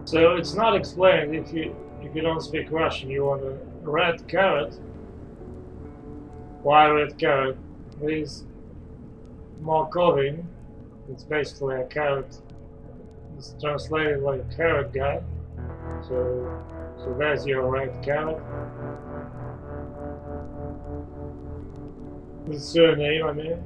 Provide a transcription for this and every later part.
So it's not explained if you don't speak Russian. You want a red carrot. Why red carrot? This Markovin, it's basically a carrot. It's translated like carrot guy. So there's your red carrot. The surname, I mean.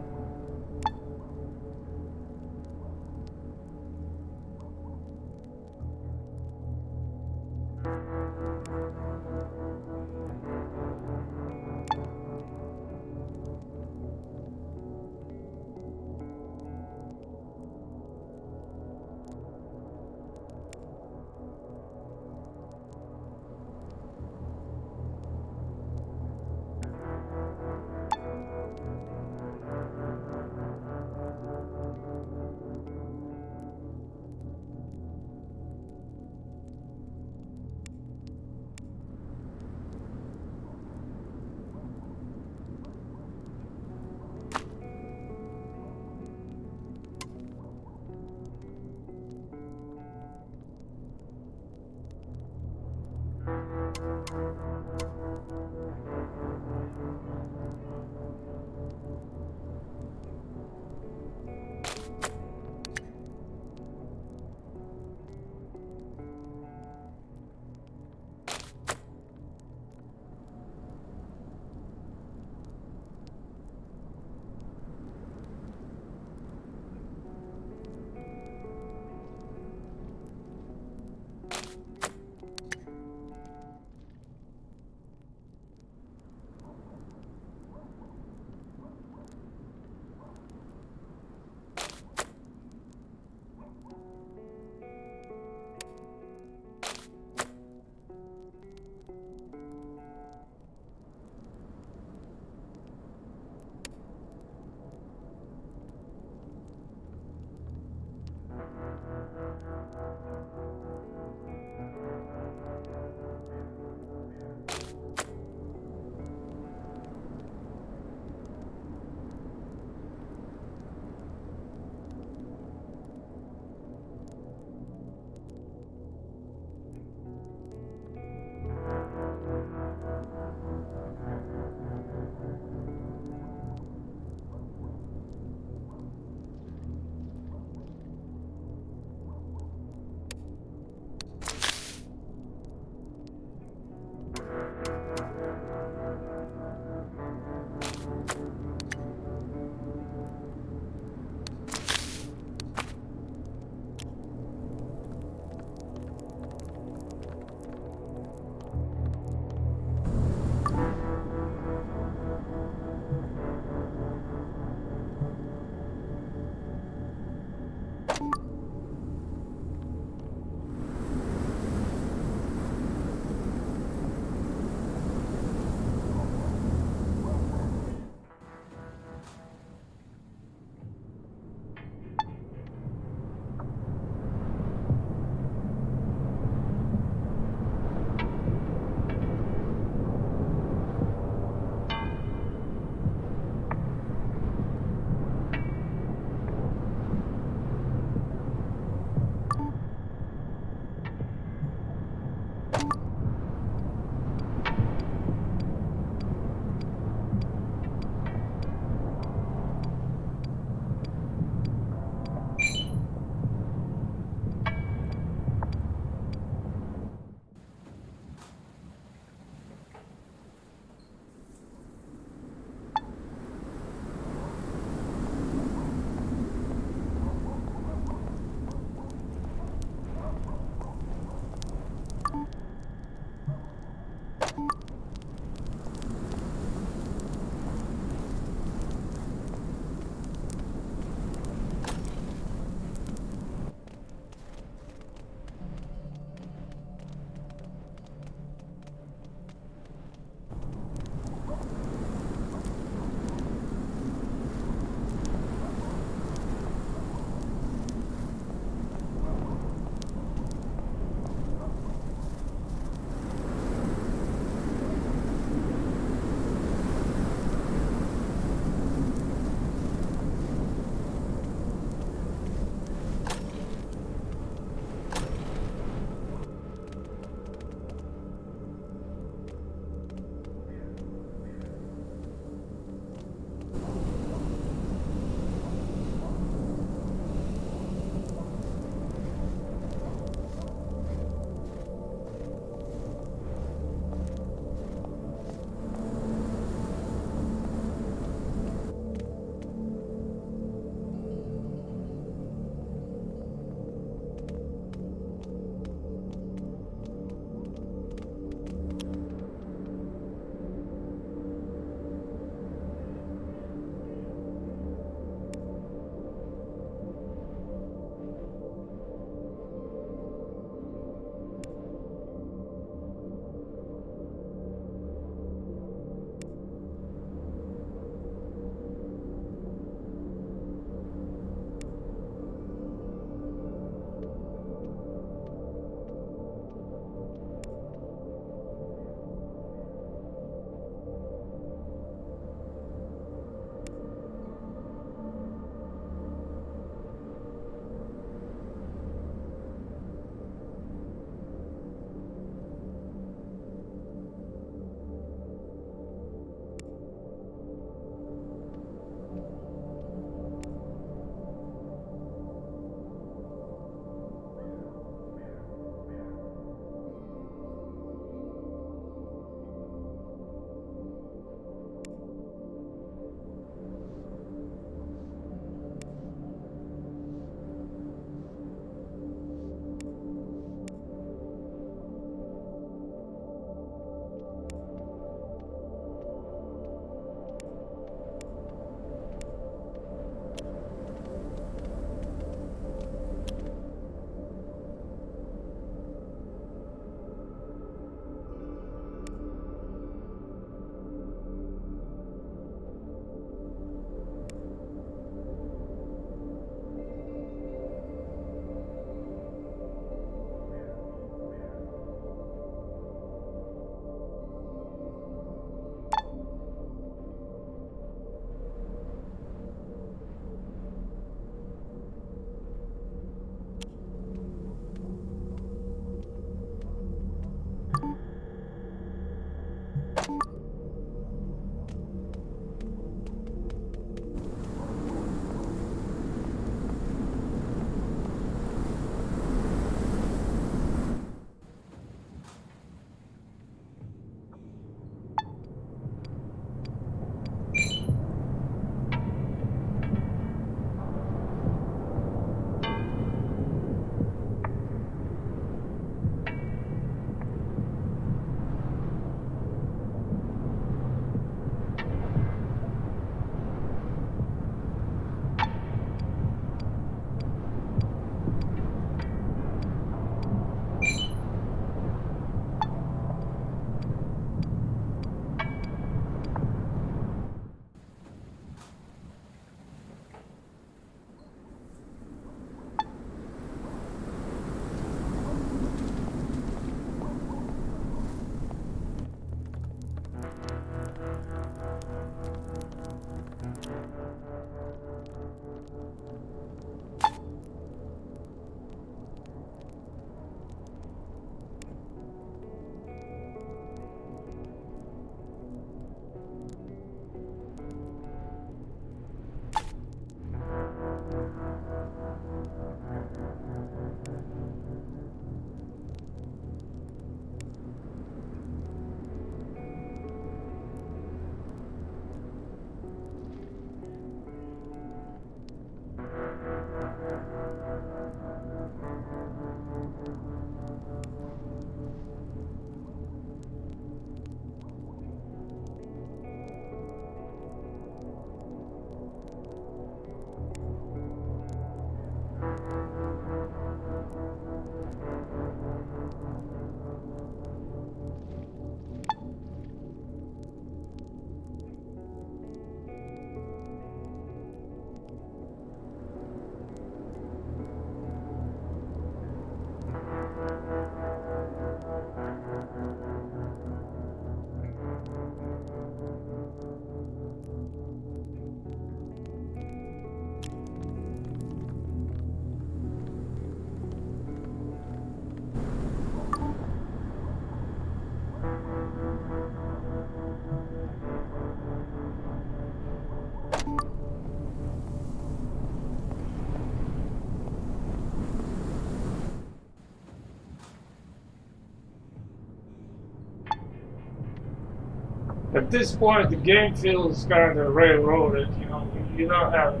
At this point, the game feels kind of railroaded. You know, you don't have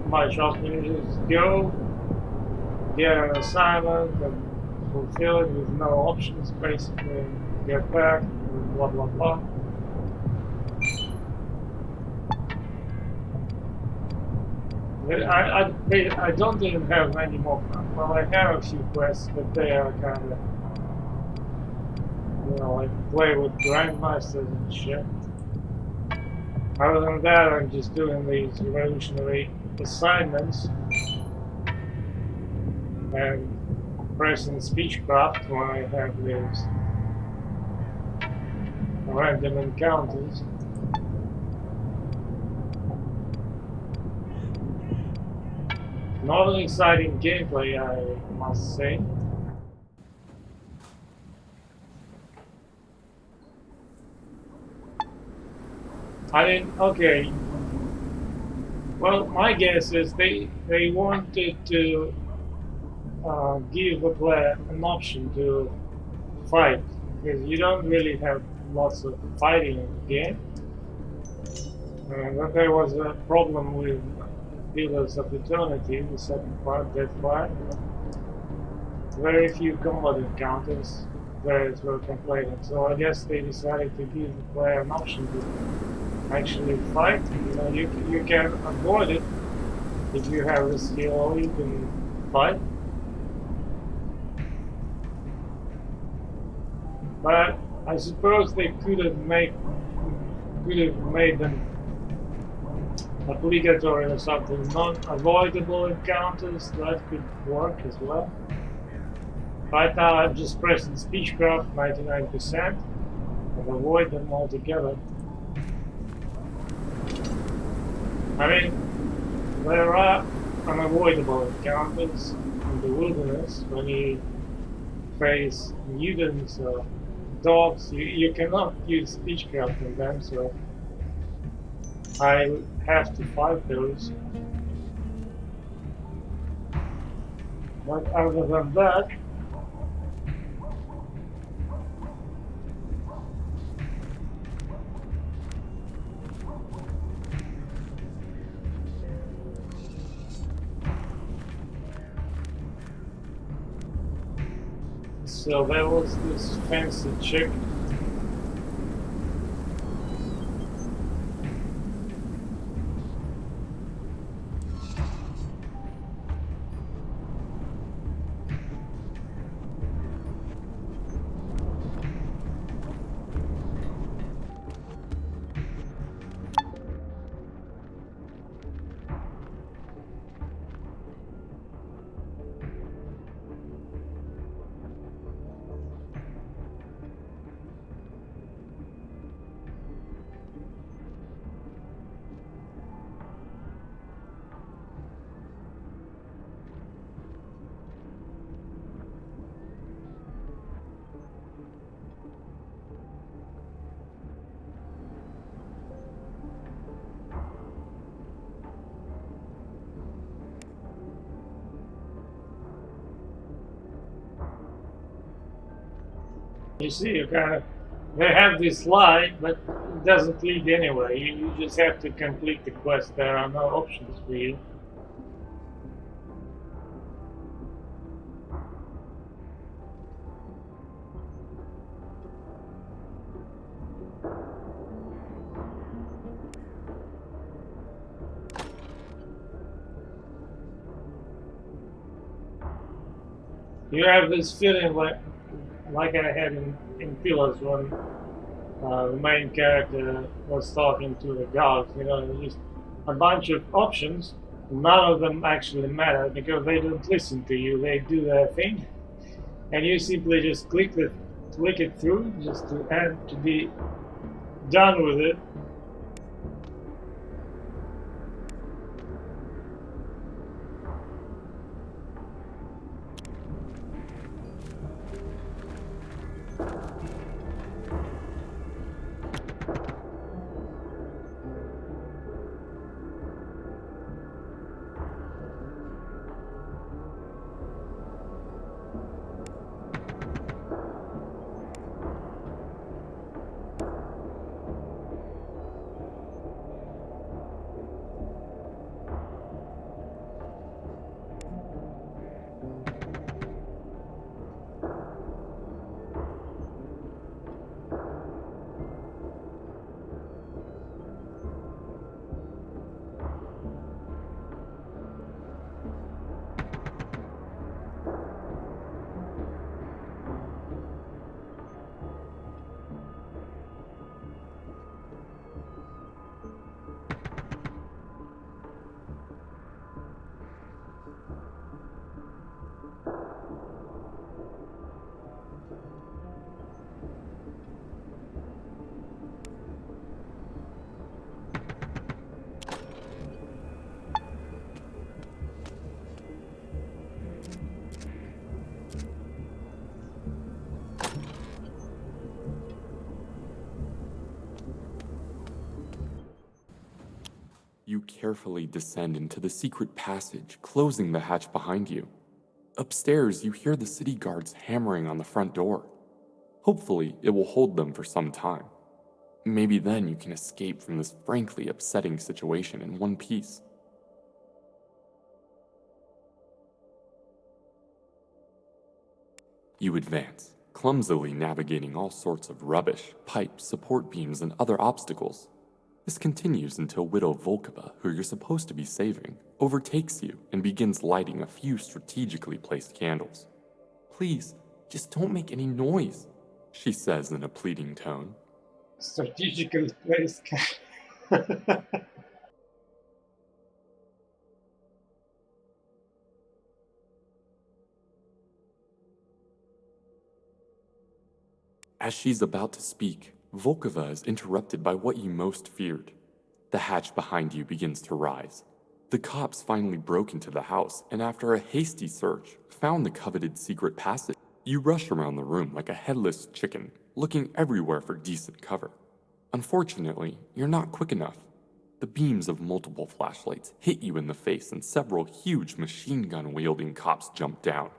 much option. You just go, get an assignment, and fulfill it with no options, basically. Get back, blah blah blah. I don't even have any more. Well, I have a few quests, but they are kind of, you know, like play with grandmasters and shit. Other than that, I'm just doing these revolutionary assignments and pressing speechcraft when I have these random encounters. Not an exciting gameplay, I must say. I mean, okay. Well, my guess is they wanted to give the player an option to fight, because you don't really have lots of fighting in the game. But there was a problem with Pillars of Eternity, the second part, that part. Very few combat encounters, players were complaining. So I guess they decided to give the player an option to actually fight. You know, you can avoid it if you have the skill, you can fight. But I suppose they could have made them obligatory or something, non-avoidable encounters. That could work as well. Right now I'm just pressing speechcraft 99% and avoid them altogether. I mean, there are unavoidable encounters in the wilderness when you face mutants or dogs. You cannot use speechcraft on them, so I have to fight those. But other than that, so there was this fancy chick. You see, they have this lie, but it doesn't lead anywhere. You just have to complete the quest. There are no options for you. You have this feeling like I had in Pillars when the main character was talking to the gods. You know, just a bunch of options. None of them actually matter because they don't listen to you. They do their thing, and you simply just click it through just to be done with it. You carefully descend into the secret passage, closing the hatch behind you. Upstairs, you hear the city guards hammering on the front door. Hopefully, it will hold them for some time. Maybe then you can escape from this frankly upsetting situation in one piece. You advance, clumsily navigating all sorts of rubbish, pipes, support beams, and other obstacles. This continues until Widow Volkova, who you're supposed to be saving, overtakes you and begins lighting a few strategically placed candles. "Please, just don't make any noise," she says in a pleading tone. Strategically placed. As she's about to speak, Volkova is interrupted by what you most feared. The hatch behind you begins to rise. The cops finally broke into the house and after a hasty search, found the coveted secret passage. You rush around the room like a headless chicken, looking everywhere for decent cover. Unfortunately, you're not quick enough. The beams of multiple flashlights hit you in the face and several huge machine gun-wielding cops jump down.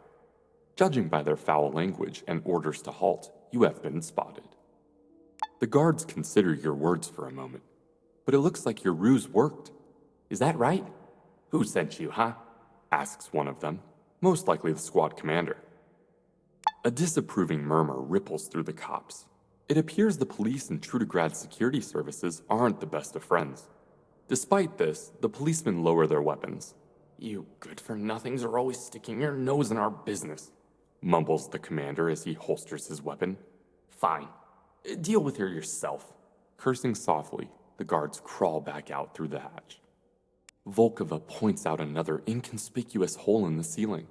Judging by their foul language and orders to halt, you have been spotted. The guards consider your words for a moment, but it looks like your ruse worked. "Is that right?" "Who sent you, huh?" asks one of them, most likely the squad commander. A disapproving murmur ripples through the cops. It appears the police and Trudograd security services aren't the best of friends. Despite this, the policemen lower their weapons. "You good-for-nothings are always sticking your nose in our business," mumbles the commander as he holsters his weapon. "Fine. Deal with her yourself." Cursing softly, the guards crawl back out through the hatch. Volkova points out another inconspicuous hole in the ceiling.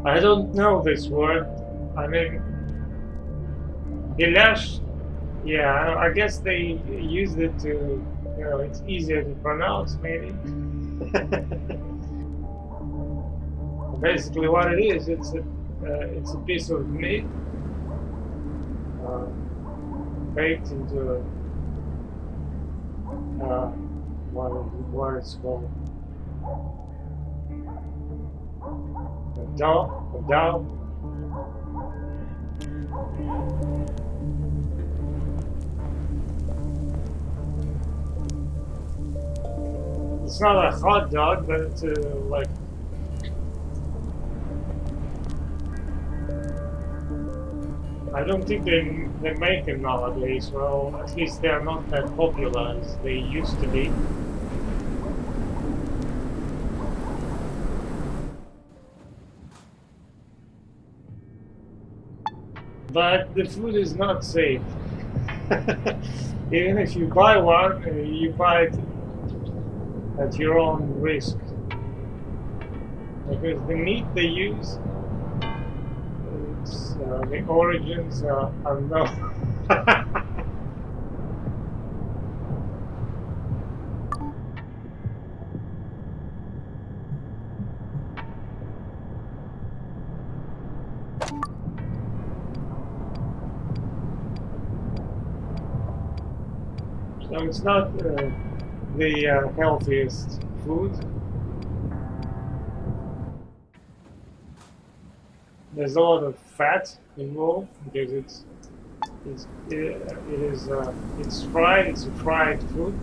I don't know this word. I mean, Gilash, yeah, I guess they used it to, it's easier to pronounce maybe. Basically what it is, it's a piece of meat uh, baked into what it's called, a dough. It's not a hot dog, but it's like I don't think they make them nowadays. Well, at least they are not that popular as they used to be. But the food is not safe. Even if you buy one, you buy it at your own risk. Because the meat they use, the origins are unknown. So it's not the healthiest food. There's a lot of fat involved because it's fried. It's a fried food.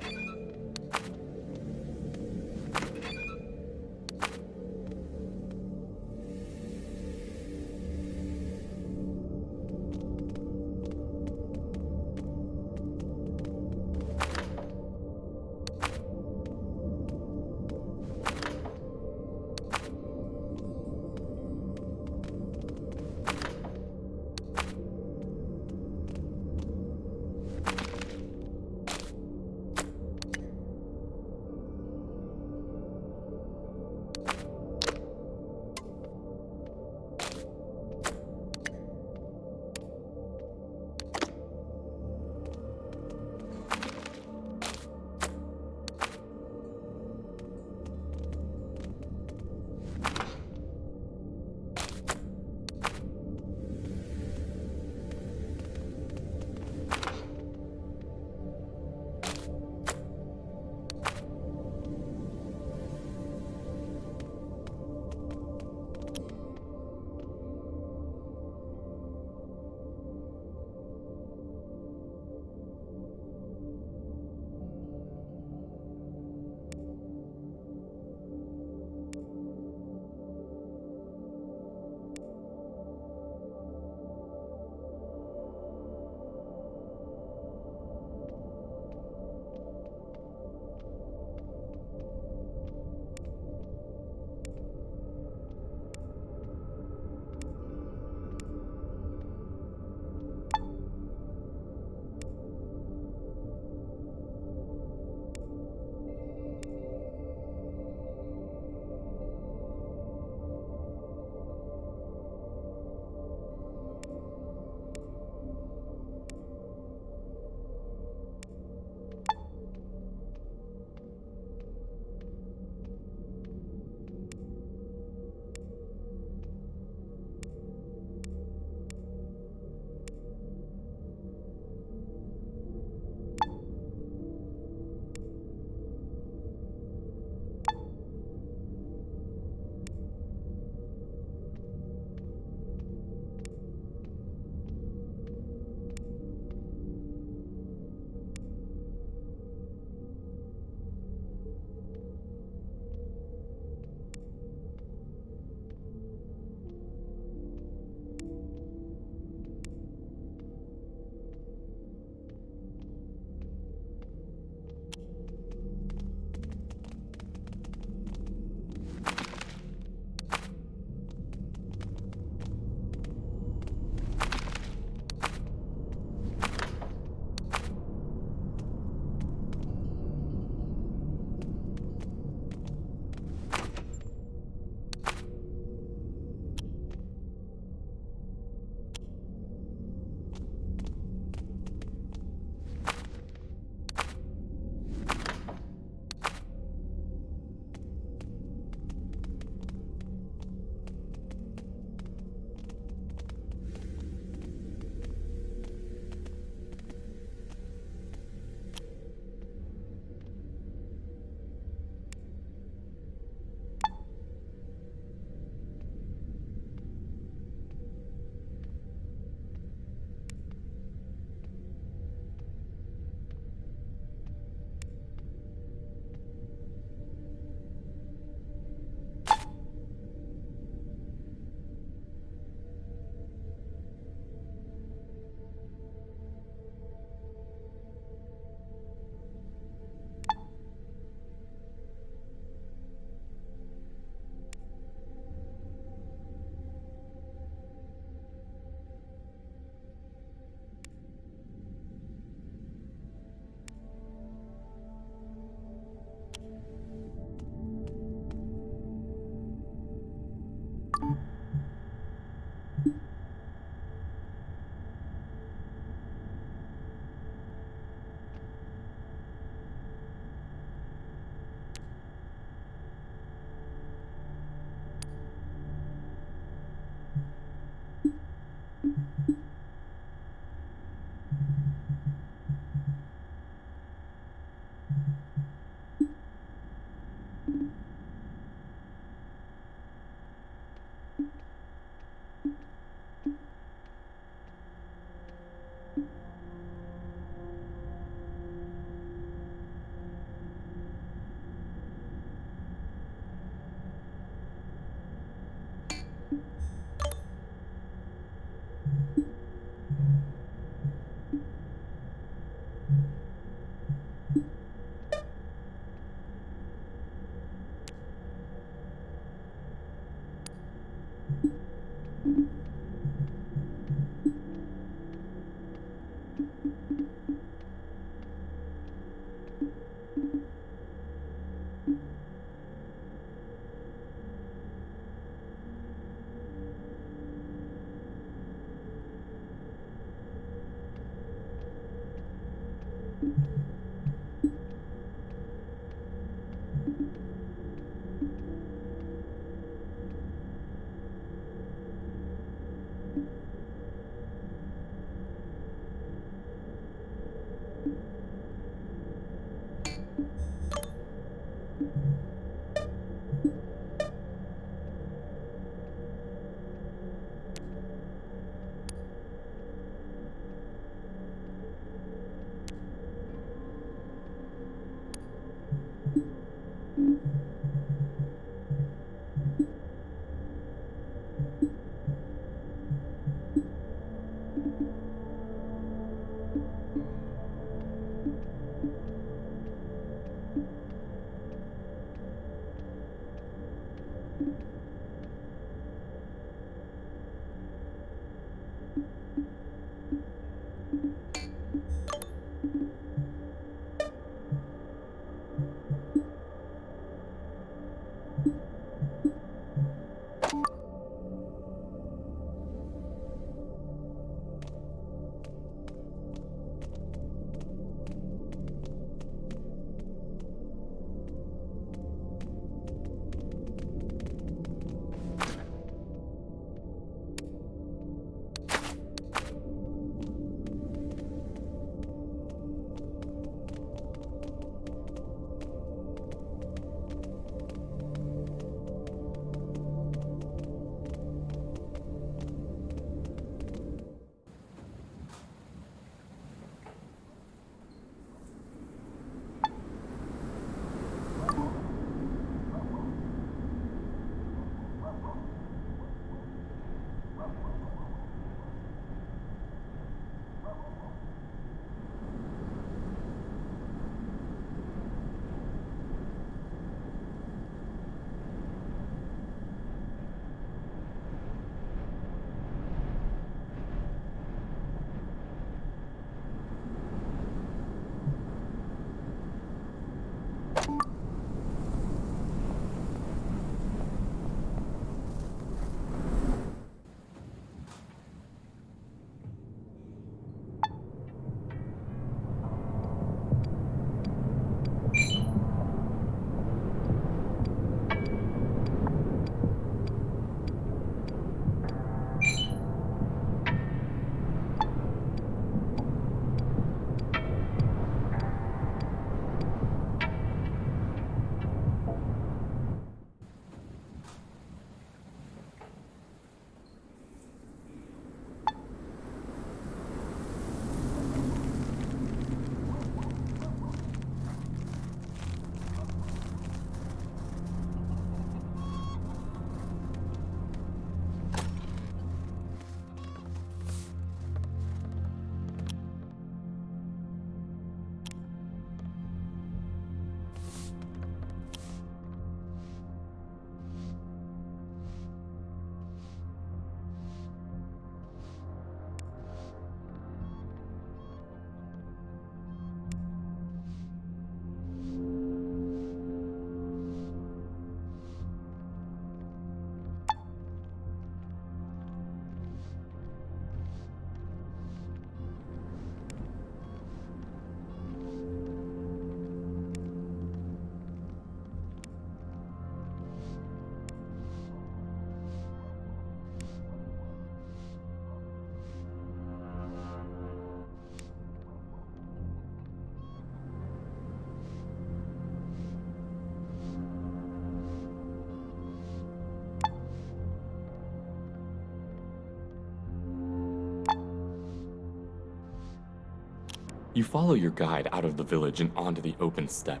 You follow your guide out of the village and onto the open steppe.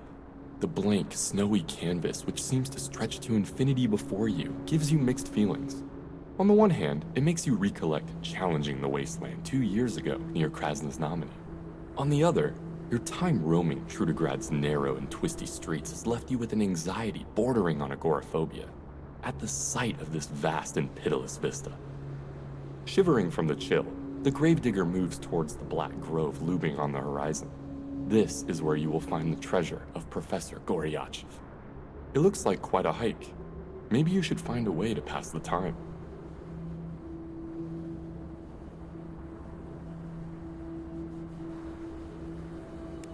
The blank, snowy canvas, which seems to stretch to infinity before you, gives you mixed feelings. On the one hand, it makes you recollect challenging the wasteland 2 years ago near Krasnoznameni. On the other, your time roaming Trudograd's narrow and twisty streets has left you with an anxiety bordering on agoraphobia at the sight of this vast and pitiless vista. Shivering from the chill, the gravedigger moves towards the black grove looming on the horizon. This is where you will find the treasure of Professor Goryachev. It looks like quite a hike. Maybe you should find a way to pass the time.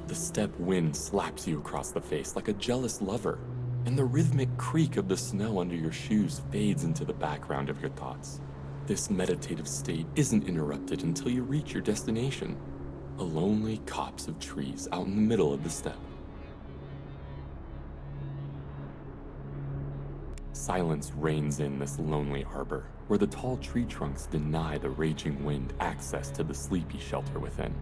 The steppe wind slaps you across the face like a jealous lover, and the rhythmic creak of the snow under your shoes fades into the background of your thoughts. This meditative state isn't interrupted until you reach your destination, a lonely copse of trees out in the middle of the steppe. Silence reigns in this lonely arbor, where the tall tree trunks deny the raging wind access to the sleepy shelter within.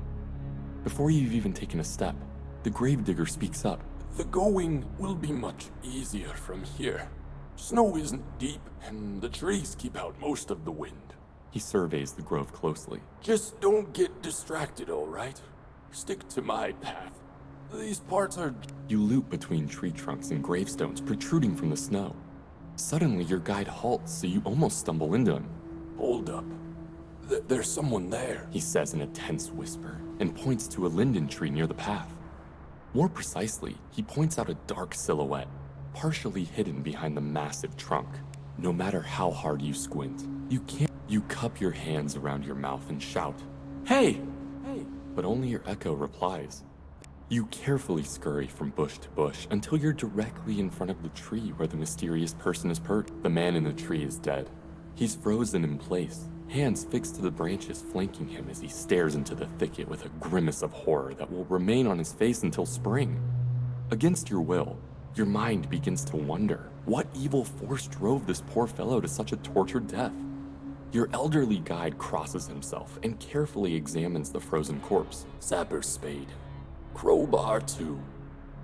Before you've even taken a step, the gravedigger speaks up. The going will be much easier from here. Snow isn't deep, and the trees keep out most of the wind. He surveys the grove closely. Just don't get distracted, all right? Stick to my path. These parts are... You loop between tree trunks and gravestones protruding from the snow. Suddenly, your guide halts, so you almost stumble into him. Hold up. There's someone there, he says in a tense whisper, and points to a linden tree near the path. More precisely, he points out a dark silhouette, partially hidden behind the massive trunk. No matter how hard you squint, you can't. You cup your hands around your mouth and shout, "Hey! Hey!" But only your echo replies. You carefully scurry from bush to bush until you're directly in front of the tree where the mysterious person is perched. The man in the tree is dead. He's frozen in place, hands fixed to the branches flanking him as he stares into the thicket with a grimace of horror that will remain on his face until spring. Against your will, your mind begins to wonder what evil force drove this poor fellow to such a tortured death. Your elderly guide crosses himself and carefully examines the frozen corpse. Sapper's spade. Crowbar too.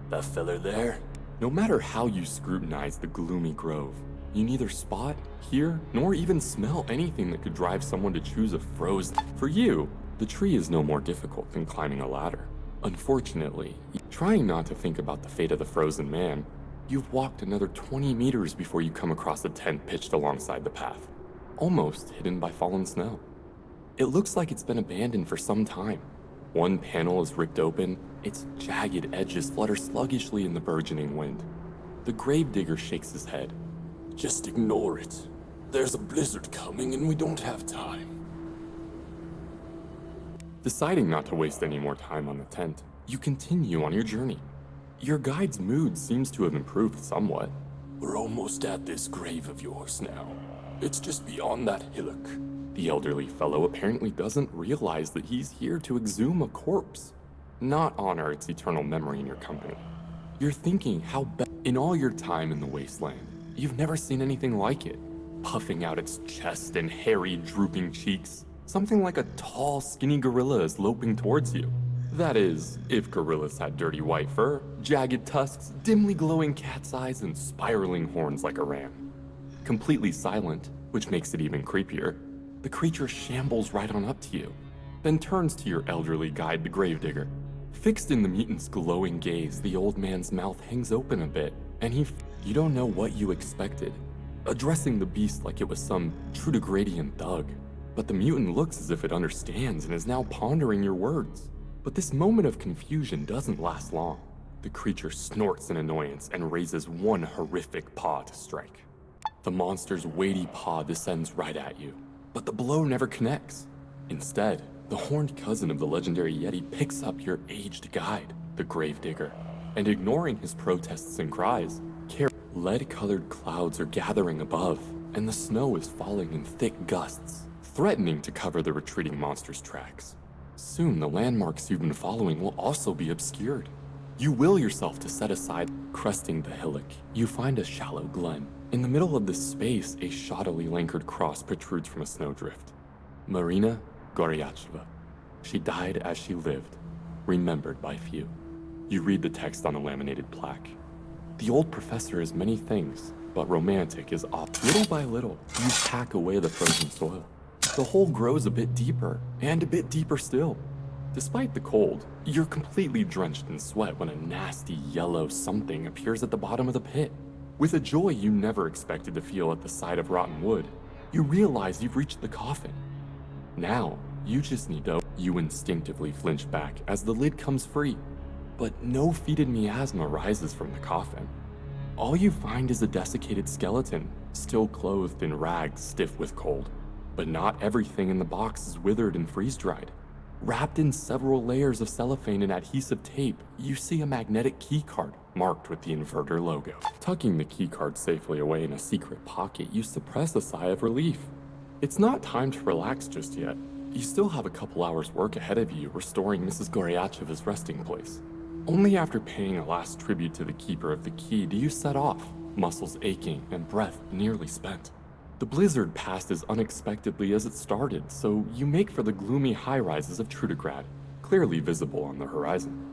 That feller there? No matter how you scrutinize the gloomy grove, you neither spot, hear, nor even smell anything that could drive someone to choose a frozen. For you, the tree is no more difficult than climbing a ladder. Unfortunately, trying not to think about the fate of the frozen man, you've walked another 20 meters before you come across a tent pitched alongside the path, almost hidden by fallen snow. It looks like it's been abandoned for some time. One panel is ripped open, its jagged edges flutter sluggishly in the burgeoning wind. The gravedigger shakes his head. Just ignore it. There's a blizzard coming and we don't have time. Deciding not to waste any more time on the tent, you continue on your journey. Your guide's mood seems to have improved somewhat. We're almost at this grave of yours now. It's just beyond that hillock. The elderly fellow apparently doesn't realize that he's here to exhume a corpse, not honor its eternal memory in your company. You're thinking how in all your time in the wasteland, you've never seen anything like it. Puffing out its chest and hairy, drooping cheeks, something like a tall, skinny gorilla is loping towards you. That is, if gorillas had dirty white fur, jagged tusks, dimly glowing cat's eyes, and spiraling horns like a ram. Completely silent, which makes it even creepier, the creature shambles right on up to you, then turns to your elderly guide, the gravedigger. Fixed in the mutant's glowing gaze, the old man's mouth hangs open a bit, and you don't know what you expected, addressing the beast like it was some Trudegradian thug. But the mutant looks as if it understands and is now pondering your words. But this moment of confusion doesn't last long. The creature snorts in annoyance and raises one horrific paw to strike. The monster's weighty paw descends right at you, but the blow never connects. Instead, the horned cousin of the legendary Yeti picks up your aged guide, the gravedigger, and ignoring his protests and cries, lead-colored clouds are gathering above, and the snow is falling in thick gusts, threatening to cover the retreating monster's tracks. Soon, the landmarks you've been following will also be obscured. You will yourself to set aside. Cresting the hillock, you find a shallow glen. In the middle of this space, a shoddily lacquered cross protrudes from a snowdrift. Marina Goryacheva. She died as she lived. remembered by few. You read the text on a laminated plaque. The old professor is many things, but romantic is off. Little by little, you pack away the frozen soil. The hole grows a bit deeper, and a bit deeper still. Despite the cold, you're completely drenched in sweat when a nasty yellow something appears at the bottom of the pit. With a joy you never expected to feel at the sight of rotten wood, you realize you've reached the coffin. Now, you just need to. You instinctively flinch back as the lid comes free, but no fetid miasma rises from the coffin. All you find is a desiccated skeleton, still clothed in rags stiff with cold. But not everything in the box is withered and freeze-dried. Wrapped in several layers of cellophane and adhesive tape, you see a magnetic keycard marked with the inverter logo. Tucking the keycard safely away in a secret pocket, you suppress a sigh of relief. It's not time to relax just yet. You still have a couple hours work ahead of you restoring Mrs. Goryacheva's resting place. Only after paying a last tribute to the keeper of the key do you set off, muscles aching and breath nearly spent. The blizzard passed as unexpectedly as it started, so you make for the gloomy high-rises of Trudograd, clearly visible on the horizon.